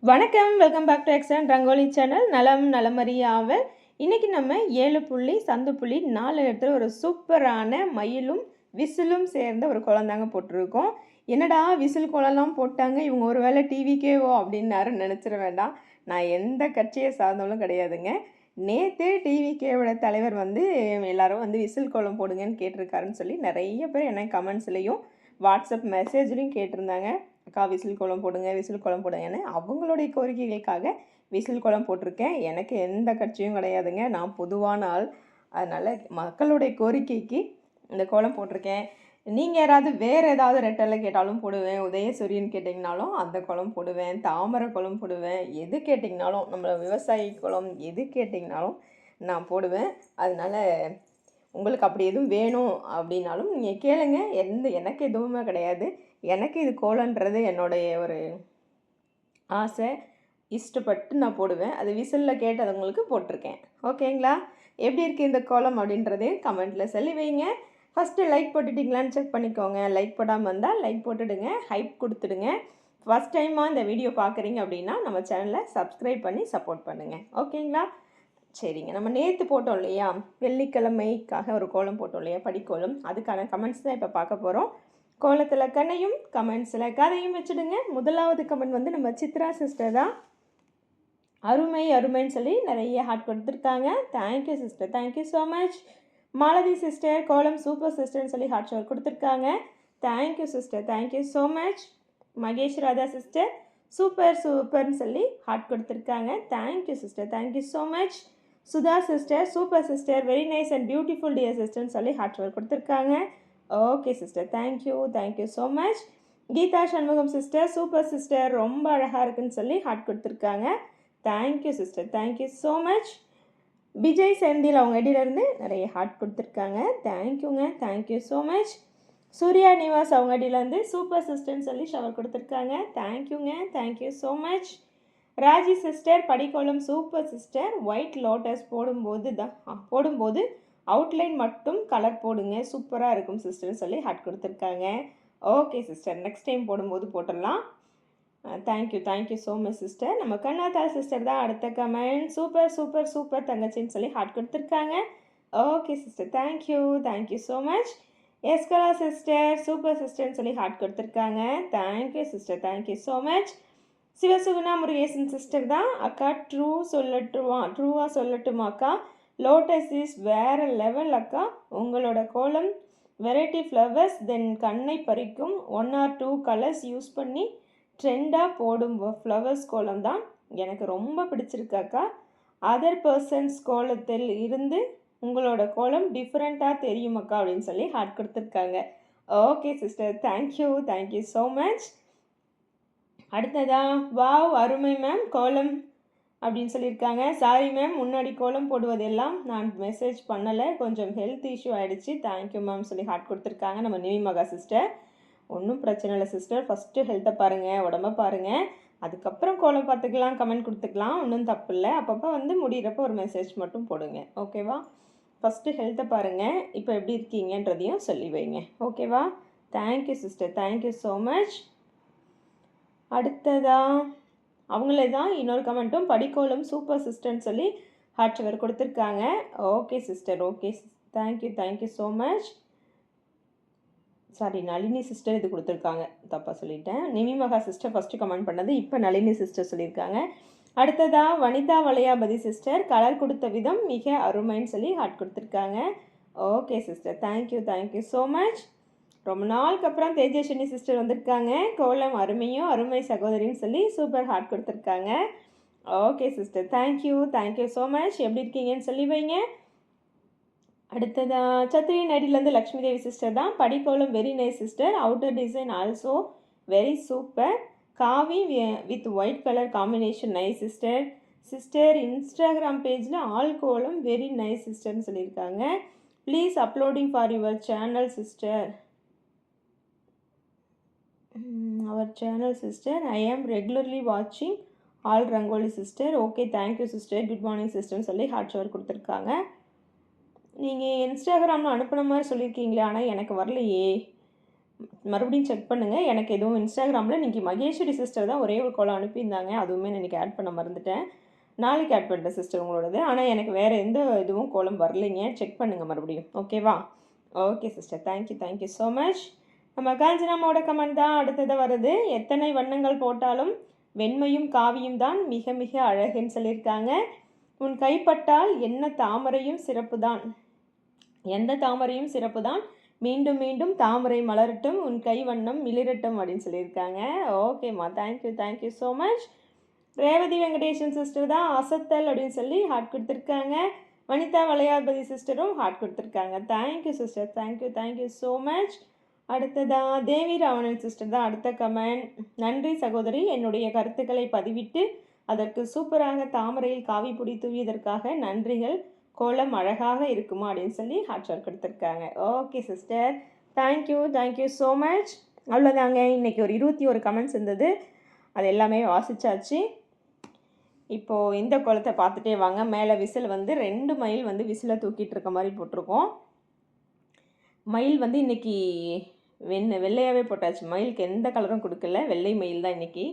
வணக்கம், welcome back to excellent rangoli channel. நலம் நலமறிய ஆவல். இன்றைக்கி நம்ம 7 புள்ளி சந்து புள்ளி 4 இடத்துல ஒரு சூப்பரான மயிலும் விசிலும் சேர்ந்த ஒரு குழந்தாங்க போட்டிருக்கோம். என்னடா விசில் குளம்லாம் போட்டாங்க, இவங்க ஒரு வேளை டிவிக்கேவோ அப்படின்னு யாரும் நினச்சிட வேண்டாம். நான் எந்த கட்சியை சார்ந்தவளும் கிடையாதுங்க. நேற்று டிவிகேவோட தலைவர் எல்லாரும் விசில் கோலம் போடுங்கன்னு கேட்டிருக்காருன்னு சொல்லி நிறைய பேர் என்ன கமெண்ட்ஸ்லேயும் வாட்ஸ்அப் மெசேஜ்லேயும் கேட்டிருந்தாங்க. அக்கா விசில் கோலம் போடுங்க, விசில் கோலம் போடுங்கன்னு. அவங்களுடைய கோரிக்கைகளுக்காக விசில் கோலம் போட்டிருக்கேன். எனக்கு எந்த கட்சியும் கிடையாதுங்க, நான் பொதுவான ஆள். அதனால் மக்களுடைய கோரிக்கைக்கு இந்த கோலம் போட்டிருக்கேன். நீங்கள் யாராவது வேறு ஏதாவது ரெட்டலை கேட்டாலும் போடுவேன். உதயசூரியன் கேட்டிங்கனாலும் அந்த கோலம் போடுவேன். தாமரை கோலம் போடுவேன். எது கேட்டிங்கனாலும், நம்மளை விவசாயி கோலம் எது கேட்டிங்கனாலும் நான் போடுவேன். அதனால் உங்களுக்கு அப்படி எதுவும் வேணும் அப்படின்னாலும் நீங்கள் கேளுங்க. எனக்கு எதுவுமே கிடையாது. எனக்கு இது கோலன்றது என்னுடைய ஒரு ஆசை, இஷ்டப்பட்டு நான் போடுவேன். அது விசிலில் கேட்டதுங்களுக்கு போட்டிருக்கேன். ஓகேங்களா? எப்படி இருக்குது இந்த கோலம் அப்படின்றதையும் கமெண்ட்டில் சொல்லி வைங்க. ஃபஸ்ட்டு லைக் போட்டுட்டிங்களான்னு செக் பண்ணிக்கோங்க. லைக் போடாமல் இருந்தால் லைக் போட்டுடுங்க, ஹைப் கொடுத்துடுங்க. ஃபஸ்ட் டைமாக இந்த வீடியோ பார்க்குறீங்க அப்படின்னா நம்ம சேனலை சப்ஸ்கிரைப் பண்ணி சப்போர்ட் பண்ணுங்கள். ஓகேங்களா? சரிங்க, நம்ம நேற்று போட்டோம் இல்லையா, வெள்ளிக்கிழமைக்காக ஒரு கோலம் போட்டோம் இல்லையா, படிக்கோலம். அதுக்கான கமெண்ட்ஸ் தான் இப்போ பார்க்க போகிறோம். கோலத்தில் கண்ணையும் கமெண்ட்ஸில் கதையும் வச்சுடுங்க. முதலாவது கமெண்ட் நம்ம சித்ரா சிஸ்டர் தான். அருமை அருமைன்னு சொல்லி நிறைய ஹார்ட் கொடுத்துருக்காங்க. Thank you sister, thank you so much. Malathi sister கோலம் சூப்பர் சிஸ்டர்னு சொல்லி ஹார்ட் ஷோர் கொடுத்துருக்காங்க. Thank you sister, thank you so much. Mahesh Radha sister super சூப்பர்னு சொல்லி ஹார்ட் கொடுத்துருக்காங்க. Thank you sister, thank you so much. Sudha sister super sister, very nice and beautiful dear சிஸ்டர்னு சொல்லி ஹார்ட் ஷோர் கொடுத்துருக்காங்க. Okay sister, thank you, thank you so much. Geetha Shanmugam sister super sister, ரொம்ப அழகாக இருக்குன்னு சொல்லி ஹார்ட் கொடுத்துருக்காங்க. Thank you sister, thank you so much. Vijay Senthil அவங்க ஐடியிலேருந்து நிறைய ஹார்ட் கொடுத்துருக்காங்க. தேங்க்யூங்க, thank you so much. Surya Nivas அவங்க ஐடியிலேருந்து சூப்பர் சிஸ்டர்னு சொல்லி ஷவர் கொடுத்துருக்காங்க. தேங்க்யூங்க, thank you so much. Raji sister படிக்கோலம் சூப்பர் சிஸ்டர், ஒயிட் லோட்டஸ் போடும்போது அவுட்லைன் மட்டும் கலர் போடுங்க, சூப்பராக இருக்கும் சிஸ்டர்னு சொல்லி ஹார்ட் கொடுத்துருக்காங்க. ஓகே சிஸ்டர், நெக்ஸ்ட் டைம் போடும்போது போட்டுடலாம். Thank you, thank you so much sister. நம்ம கண்ணாத்தா சிஸ்டர் தான் அடுத்த கமெண்ட். சூப்பர் சூப்பர் சூப்பர் தங்கச்சின்னு சொல்லி ஹார்ட் கொடுத்துருக்காங்க. Okay sister, thank you, thank you so much. Eskala sister super சிஸ்டர்னு சொல்லி ஹார்ட் கொடுத்துருக்காங்க. Thank you sister, thank you so much. Sivasuguna Murugesan sister தான். அக்கா ட்ரூவாக சொல்லட்டுமா அக்கா, லோட்டஸ் இஸ் வேறு லெவல் அக்கா. உங்களோட கோலம் வெரைட்டி ஃப்ளவர்ஸ் தென் கண்ணை பறிக்கும் 1 or 2 கலர்ஸ் யூஸ் பண்ணி ட்ரெண்டாக போடும் ஃப்ளவர்ஸ் கோலம் தான் எனக்கு ரொம்ப பிடிச்சிருக்கு அக்கா. அதர் பர்சன்ஸ் கோலத்தில் இருந்து உங்களோட கோலம் டிஃப்ரெண்ட்டாக தெரியும் அக்கா அப்படின்னு சொல்லி ஹார்ட் கொடுத்துருக்காங்க. Okay sister, thank you, thank you so much. அடுத்ததா வாவ் அருமை மேம் கோலம் அப்படின்னு சொல்லியிருக்காங்க. சாரி மேம், முன்னாடி கோலம் போடுவதெல்லாம் நான் மெசேஜ் பண்ணலை, கொஞ்சம் ஹெல்த் இஷ்யூ ஆகிடுச்சு. தேங்க்யூ மேம் சொல்லி ஹார்ட் கொடுத்துருக்காங்க நம்ம நிவிமகா சிஸ்டர். ஒன்றும் பிரச்சனை இல்லை சிஸ்டர், ஃபஸ்ட்டு ஹெல்த்தை பாருங்கள், உடம்ப பாருங்கள், அதுக்கப்புறம் கோலம் பார்த்துக்கலாம், கமெண்ட் கொடுத்துக்கலாம், ஒன்றும் தப்பு இல்லை. அப்பப்போ முடிகிறப்போ ஒரு மெசேஜ் மட்டும் போடுங்க, ஓகேவா? ஃபஸ்ட்டு ஹெல்த்தை பாருங்கள், இப்போ எப்படி இருக்கீங்கன்றதையும் சொல்லி வைங்க, ஓகேவா? Thank you sister, thank you so much. அடுத்ததா அவங்களே தான் இன்னொரு கமெண்ட்டும் படிக்கோலம் சூப்பர் சிஸ்டர்னு சொல்லி ஹார்ட் ஷவர் கொடுத்துருக்காங்க. Okay sister, okay, thank you, thank you so much. Sorry, Nalini sister இது கொடுத்துருக்காங்க, தப்பாக சொல்லிட்டேன். நிமிமகா சிஸ்டர் ஃபஸ்ட்டு கமெண்ட் பண்ணது, இப்போ நளினி சிஸ்டர் சொல்லியிருக்காங்க. அடுத்ததா வனிதா வளையாபதி சிஸ்டர் கலர் கொடுத்த விதம் மிக அருமைன்னு சொல்லி ஹார்ட் கொடுத்துருக்காங்க. Okay sister, thank you, thank you so much. ரொம்ப நாளுக்கு அப்புறம் தேஜஸ்வினி சிஸ்டர் வந்திருக்காங்க. கோலம் அருமையும் அருமை சகோதரின்னு சொல்லி சூப்பர் ஹார்ட் கொடுத்துருக்காங்க. Okay sister, thank you, thank you so much. எப்படி இருக்கீங்கன்னு சொல்லி வைங்க. அடுத்ததா சத்ரி நைடிலேருந்து லக்ஷ்மி தேவி சிஸ்டர் தான். படிக்கோலம் very nice sister, outer design also very super. காவி with white colour combination nice sister. Sister Instagram பேஜில் ஆல் கோலம் வெரி நைஸ் சிஸ்டர்னு சொல்லியிருக்காங்க. Please uploading for your channel sister. Our channel sister, I am regularly வாட்சிங் all rangoli sister. Okay, thank you sister, good morning சிஸ்டர்னு சொல்லி heart shower கொடுத்துருக்காங்க. நீங்கள் இன்ஸ்டாகிராமில் அனுப்பின மாதிரி சொல்லியிருக்கீங்களே, ஆனால் எனக்கு வரலையே. மறுபடியும் செக் பண்ணுங்கள். எனக்கு எதுவும் இன்ஸ்டாகிராமில் இன்றைக்கி மகேஸ்வரி சிஸ்டர் தான் ஒரே ஒரு கோலம் அனுப்பியிருந்தாங்க. அதுவுமே நான் இன்றைக்கி ஆட் பண்ண மறந்துட்டேன். நாளைக்கு ஆட் பண்ணுறேன் சிஸ்டர் உங்களோடது. ஆனால் எனக்கு வேறு எந்த இதுவும் கோலம் வரலைங்க. செக் பண்ணுங்கள் மறுபடியும். ஓகேவா? Okay sister. Thank you so much. நம்ம காஞ்சனாமாவோட கமெண்ட் தான் அடுத்ததாக வருது. எத்தனை வண்ணங்கள் போட்டாலும் வெண்மையும் காவியும் தான் மிக மிக அழகுன்னு சொல்லியிருக்காங்க. உன் கைப்பட்டால் என்ன தாமரையும் சிறப்பு தான், எந்த தாமரையும் சிறப்பு தான், மீண்டும் மீண்டும் தாமரை மலரட்டும், உன் கை வண்ணம் மிளிரட்டும் அப்படின்னு சொல்லியிருக்காங்க. ஓகேம்மா. Thank you so much. Revathi Venkateshan sister தான் அசத்தல் அப்படின்னு சொல்லி ஹார்ட் கொடுத்துருக்காங்க. வனிதா வளையாபதி சிஸ்டரும் ஹார்ட் கொடுத்துருக்காங்க. Thank you sister. Thank you so much. அடுத்ததாக தேவி ராவணன் சிஸ்டர் தான் அடுத்த கமெண்ட். நன்றி சகோதரி, என்னுடைய கருத்துக்களை பதிவிட்டு அதற்கு சூப்பராக தாமரையில் காவி பொடி தூவியதற்காக நன்றிகள். கோலம் அழகாக இருக்குமா அப்படின்னு சொல்லி ஹார்ட் ஷாட் கொடுத்துருக்காங்க. Okay sister. Thank you so much. அவ்வளோதாங்க. இன்றைக்கி ஒரு 21 கமெண்ட்ஸ் இருந்தது. அது எல்லாமே வாசித்தாச்சு. இப்போது இந்த கோலத்தை பார்த்துட்டே வாங்க. மேலே விசில் வந்து 2 மயில் வந்து விசிலை தூக்கிட்டு இருக்க மாதிரி போட்டிருக்கோம். மயில் வந்து இன்றைக்கி வெள்ளையாகவே போட்டாச்சு. மயிலுக்கு எந்த கலரும் கொடுக்கல. வெள்ளை மயில் தான் இன்றைக்கி.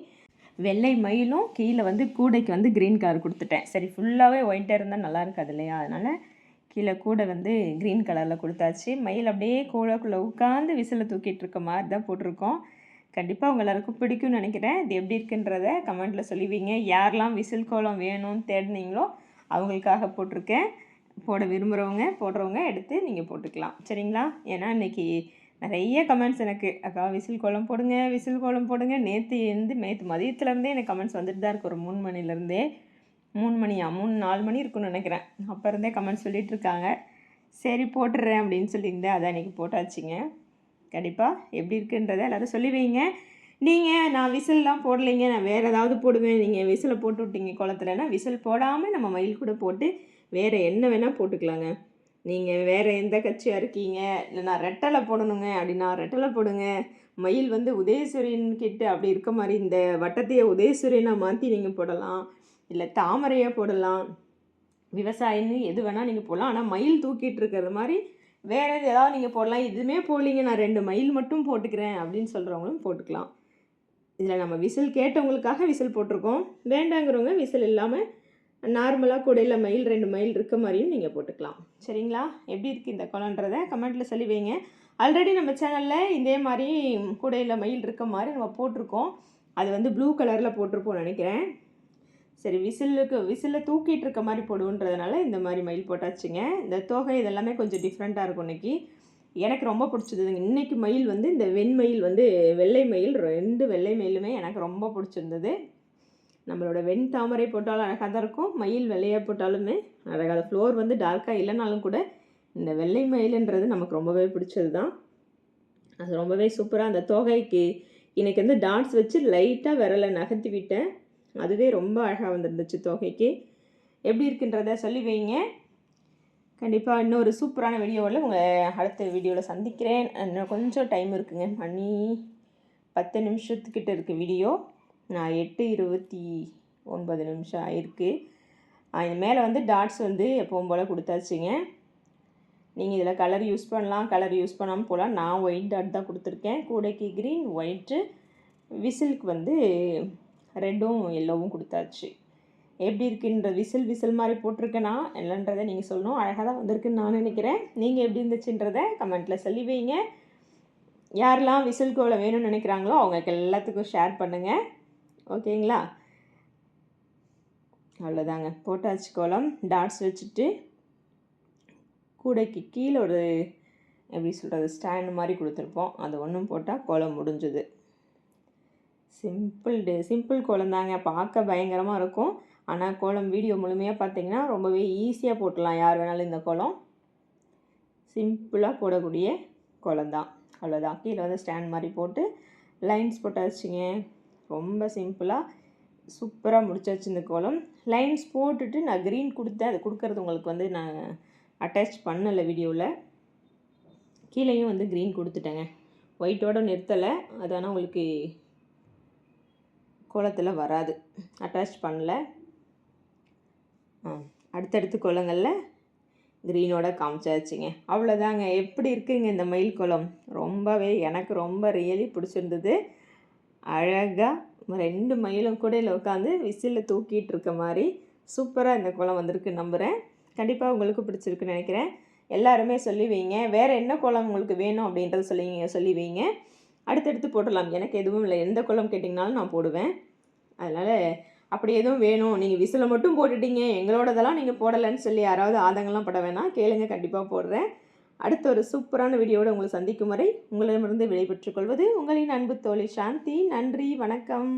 வெள்ளை மயிலும் கீழே வந்து கூடைக்கு வந்து க்ரீன் கலர் கொடுத்துட்டேன். சரி, ஃபுல்லாகவே ஒயிட்டாக இருந்தால் நல்லா இருக்காது இல்லையா? அதனால் கீழே கூடை வந்து க்ரீன் கலரில் கொடுத்தாச்சு. மயில் அப்படியே கூடைக்குள்ளே உட்காந்து விசிலை தூக்கிட்டு இருக்க மாதிரி தான் போட்டிருக்கோம். கண்டிப்பாக உங்கள் எல்லாருக்கும் பிடிக்கும்னு நினைக்கிறேன். இது எப்படி இருக்குன்றத கமெண்ட்டில் சொல்லுவீங்க. யாரெல்லாம் விசில் கோலம் வேணும்னு தேடினீங்களோ அவங்களுக்காக போட்டிருக்கேன். போட விரும்புகிறவங்க போடுறவங்க எடுத்து நீங்கள் போட்டுக்கலாம். சரிங்களா? ஏன்னா இன்றைக்கி நிறைய கமெண்ட்ஸ் எனக்கு, அக்கா விசில் கோலம் போடுங்க. நேற்று மதியத்துலேருந்தே எனக்கு கமெண்ட்ஸ் வந்துட்டு தான் இருக்குது. ஒரு 3 மணிலேருந்தே 4 மணி இருக்குன்னு நினைக்கிறேன். அப்போ இருந்தே கமெண்ட்ஸ் சொல்லிகிட்ருக்காங்க. சரி போட்டுடுறேன் அப்படின்னு சொல்லியிருந்தேன். அதான் இன்றைக்கி போட்டாச்சுங்க. கண்டிப்பாக எப்படி இருக்குன்றதை எல்லோரும் சொல்லி வைங்க. நீங்கள் நான் விசில்லாம் போடலைங்க, நான் வேறு ஏதாவது போடுவேன், நீங்கள் விசிலை போட்டு விட்டீங்க குளத்துலன்னா விசில் போடாமல் நம்ம மயில் கூட போட்டு வேறு என்ன வேணால் போட்டுக்கலாங்க. நீங்கள் வேறு எந்த கட்சியாக இருக்கீங்க, இல்லை நான் ரெட்டலை போடணுங்க அப்படின்னா ரெட்டலை போடுங்க. மயில் வந்து உதயசூரியன் கிட்ட அப்படி இருக்க மாதிரி இந்த வட்டத்தையே உதயசூரியனாக மாற்றி நீங்கள் போடலாம், இல்லை தாமரையாக போடலாம், விவசாயின்னு எது வேணால் நீங்கள் போடலாம். ஆனால் மயில் தூக்கிட்டு இருக்கிறது மாதிரி வேறு ஏதாவது நீங்கள் போடலாம். இதுவுமே போடலிங்க, நான் 2 மயில் மட்டும் போட்டுக்கிறேன் அப்படின்னு சொல்கிறவங்களும் போட்டுக்கலாம். இதில் நம்ம விசில் கேட்டவங்களுக்காக விசில் போட்டிருக்கோம். வேண்டாங்கிறவங்க விசில் இல்லாமல் நார்மலாக கூடையில் மயில் 2 மயில் இருக்க மாதிரியும் நீங்கள் போட்டுக்கலாம். சரிங்களா? எப்படி இருக்குது இந்த கோலன்றதை கமெண்ட்டில் சொல்லி வைங்க. ஆல்ரெடி நம்ம சேனலில் இதே மாதிரி கூடையில் மயில் இருக்க மாதிரி நம்ம போட்டிருக்கோம். அது வந்து ப்ளூ கலரில் போட்டிருப்போம் நினைக்கிறேன். சரி, விசிலில் தூக்கிட்டு இருக்க மாதிரி போடுன்றதுனால இந்த மாதிரி மயில் போட்டாச்சுங்க. இந்த தோகை இதெல்லாமே கொஞ்சம் டிஃப்ரெண்ட்டாக இருக்கும் இன்றைக்கி. எனக்கு ரொம்ப பிடிச்சதுங்க. இன்றைக்கி மயில் வந்து இந்த வெண்மயில் வந்து வெள்ளை மயில் 2 வெள்ளை மயிலுமே எனக்கு ரொம்ப பிடிச்சிருந்தது. நம்மளோட வெண் தாமரை போட்டாலும் அழகாக தான் இருக்கும், மயில் வெள்ளையாக போட்டாலுமே அழகாக. ஃப்ளோர் வந்து டார்க்காக இல்லைனாலும் கூட இந்த வெள்ளை மயிலுன்றது நமக்கு ரொம்பவே பிடிச்சது தான். அது ரொம்பவே சூப்பராக அந்த தோகைக்கு இன்றைக்கி வந்து டாட்ஸ் வச்சு லைட்டாக விரலை நகர்த்தி விட்டேன். அதுவே ரொம்ப அழகாக வந்துருந்துச்சு தோகைக்கு. எப்படி இருக்குன்றத சொல்லி வைங்க. கண்டிப்பாக இன்னொரு சூப்பரான வீடியோவில் உங்கள் அடுத்த வீடியோவில் சந்திக்கிறேன். இன்னும் கொஞ்சம் டைம் இருக்குங்க. மணி 10 நிமிஷத்துக்கிட்ட இருக்குது வீடியோ. நான் 8:29 ஆயிருக்கு. இது மேலே வந்து டாட்ஸ் வந்து எப்பவும் போல் கொடுத்தாச்சுங்க. நீங்கள் இதில் கலர் யூஸ் பண்ணலாம், கலர் யூஸ் பண்ணாமல் போகலாம். நான் ஒயிட் டாட் தான் கொடுத்துருக்கேன். கூடைக்கு க்ரீன், ஒயிட்டு, விசிலுக்கு வந்து ரெட்டும் எல்லோவும் கொடுத்தாச்சு. எப்படி இருக்குன்ற விசில் மாதிரி போட்டிருக்கேனா இல்லைன்றதை நீங்கள் சொல்லணும். அழகாக தான் வந்திருக்குன்னு நான் நினைக்கிறேன். நீங்கள் எப்படி இருந்துச்சுன்றதை கமெண்ட்டில் சொல்லி வைங்க. யாரெல்லாம் விசில் கோலம் வேணும்னு நினைக்கிறாங்களோ அவங்களுக்கு எல்லாத்துக்கும் ஷேர் பண்ணுங்கள். ஓகேங்களா? அவ்வளோதாங்க, போட்டாச்சு கோலம். டாட்ஸ் வச்சுட்டு கூடைக்கு கீழே ஒரு எப்படி சொல்கிறது ஸ்டாண்ட் மாதிரி கொடுத்துருப்போம். அது ஒன்றும் போட்டால் கோலம் முடிஞ்சுது. சிம்பிள் கோலம் தாங்க. பார்க்க பயங்கரமாக இருக்கும். ஆனால் கோலம் வீடியோ முழுமையாக பார்த்தீங்கன்னா ரொம்பவே ஈஸியாக போட்டலாம். யார் வேணாலும் இந்த கோலம் சிம்பிளாக போடக்கூடிய கோலம் தான். அவ்வளோதான். கீழே வந்து ஸ்டாண்ட் மாதிரி போட்டு லைன்ஸ் போட்டாச்சுங்க. ரொம்ப சிம்பிளாக சூப்பராக முடிச்சாச்சு இந்த கோலம். லைன்ஸ் போட்டுட்டு நான் க்ரீன் கொடுத்தேன். அது கொடுக்கறது உங்களுக்கு வந்து நான் அட்டாச் பண்ணலை வீடியோவில். கீழேயும் வந்து க்ரீன் கொடுத்துட்டேங்க. ஒயிட்டோடு நிறுத்தலை. அது ஆனால் உங்களுக்கு கோலத்தில் வராது, அட்டாச் பண்ணல. அடுத்தடுத்து கோலங்களில் க்ரீனோட காமிச்சாச்சுங்க. அவ்வளோதாங்க. எப்படி இருக்குங்க இந்த மயில் கோலம்? ரொம்பவே எனக்கு ரொம்ப ரியலி பிடிச்சிருந்தது. அழகாக 2 மயிலும் கூடையில் உட்காந்து விசிலில் தூக்கிட்டு இருக்க மாதிரி சூப்பராக இந்த கோலம் வந்திருக்கு நம்புகிறேன். கண்டிப்பாக உங்களுக்கு பிடிச்சிருக்குன்னு நினைக்கிறேன். எல்லாருமே சொல்லி வைங்க. வேறு என்ன கோலம் உங்களுக்கு வேணும் அப்படின்றத சொல்லி வைங்க. அடுத்தடுத்து போடலாம். எனக்கு எதுவும் இல்லை. எந்த கோலம் கேட்டிங்கனாலும் நான் போடுவேன். அதனால் அப்படி எதுவும் வேணும், நீங்கள் விசிலை மட்டும் போட்டுட்டீங்க, எங்களோடதெல்லாம் நீங்கள் போடலைன்னு சொல்லி யாராவது ஆதங்கம்லாம் பட வேணாம். கேளுங்க, கண்டிப்பாக போடுறேன். அடுத்த ஒரு சூப்பரான வீடியோவோடு உங்களை சந்திக்கும் வரை உங்களிடமிருந்து விடைபெற்றுக் கொள்வது உங்களின் அன்பு தோழி சாந்தி. நன்றி, வணக்கம்.